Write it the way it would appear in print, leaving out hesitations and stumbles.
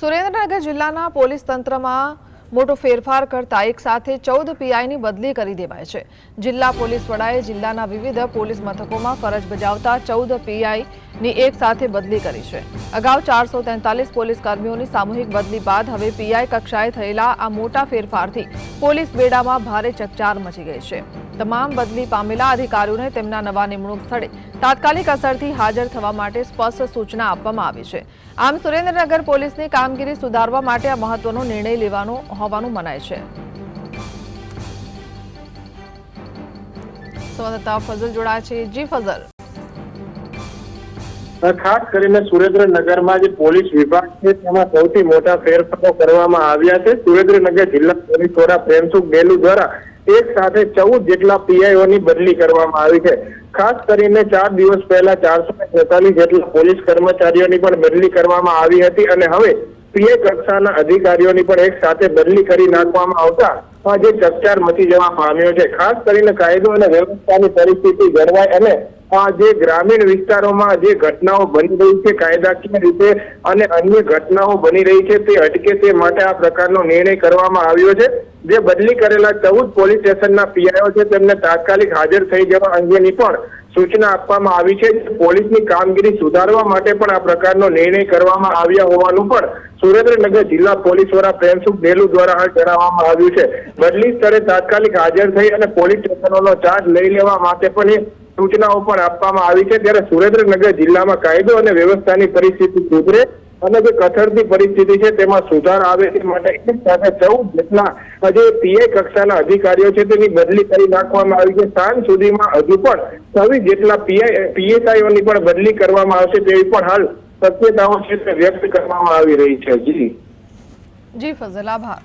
સુરેન્દ્રનગર જિલ્લાના પોલીસ તંત્રમાં મોટો ફેરફાર કરતા એક સાથે 14 પીઆઈની બદલી કરી દેવાય છે। જિલ્લા પોલીસ વડાએ જિલ્લાના વિવિધ પોલીસ મથકોમાં ફરજ બજાવતા 14 પીઆઈની એક સાથે બદલી કરી છે। અગાઉ 443 પોલીસ કર્મીઓની સામૂહિક બદલી બાદ હવે પીઆઈ કક્ષાએ થયેલા આ મોટા ફેરફારથી પોલીસ બેડામાં ભારે ચકચાર મચી ગઈ છે। તમામ બદલી પામેલા અધિકારીઓને તેમના નવા નિમણૂક સ્થળે તાત્કાલિક અસરથી હાજર થવા માટે સ્પષ્ટ સૂચના આપવામાં આવી છે। આમ સુરેન્દ્રનગર પોલીસની કામગીરી સુધારવા માટે આ મહત્વનો નિર્ણય લેવાનો હોવાનું મનાય છે। સંવાદદાતા ફઝલ જોડાયા છે। જી ફઝલ, ખાસ કરીને સુરેન્દ્રનગરમાં જે પોલીસ વિભાગ છે તેમાં સૌથી મોટા ફેરફારો કરવામાં આવ્યા છે। સુરેન્દ્રનગર જિલ્લા પોલીસ વડા પ્રેમસુખ ડેલુ દ્વારા એક સાથે 14 જેટલા પીઆઈઓની બદલી કરવામાં આવી છે। ખાસ કરીને 4 દિવસ પહેલા 443 જેટલા પોલીસ કર્મચારીઓની પણ બદલી કરવામાં આવી હતી અને હવે પીઆઈ કક્ષાના અધિકારીઓની પણ એક સાથે બદલી કરી નાખવામાં આવતા જે ચકચાર મચી જવા પામ્યો છે। ખાસ કરીને કાયદો અને વ્યવસ્થાની પરિસ્થિતિ જળવાય અને જે ગ્રામીણ વિસ્તારોમાં જે ઘટનાઓ બની રહી છે કાયદાકીય રીતે અને અન્ય ઘટનાઓ બની રહી છે તે અટકે તે માટે આ પ્રકારનો નિર્ણય કરવામાં આવ્યો છે। જે બદલી કરેલા 14 પોલીસ સ્ટેશનના પીઆઈઓ છે તેમને તાત્કાલિક હાજર થઈ જવા અંગેની પણ સૂચના આપવામાં આવી છે। પોલીસની કામગીરી સુધારવા માટે પણ આ પ્રકારનો નિર્ણય કરવામાં આવ્યા હોવાનું પણ સુરેન્દ્રનગર જિલ્લા પોલીસ વડા પ્રેમસુખ ડેલુ દ્વારા જણાવવામાં આવ્યું છે। બદલી સ્થળે તાત્કાલિક હાજર થઈ અને પોલીસ સ્ટેશનોનો ચાર્જ લઈ લેવા માટે પણ સૂચનાઓ પણ આપવામાં આવી છે। ત્યારે સુરેન્દ્રનગર જિલ્લામાં કાયદો અને વ્યવસ્થાની પરિસ્થિતિ સુધરે અને જે કથળતી પરિસ્થિતિ છે તેમાં સુધાર આવે તે માટે એક સાથે 14 જેટલા જે પીઆઈ કક્ષાના અધિકારીઓ છે તેની બદલી કરી નાખવામાં આવી છે। સાંજ સુધીમાં હજુ પણ 26 જેટલા પીએસઆઈઓની પણ બદલી કરવામાં આવશે તેવી પણ હાલ શક્યતાઓ છે તે વ્યક્ત કરવામાં આવી રહી છે। જી ફઝલ, આભાર।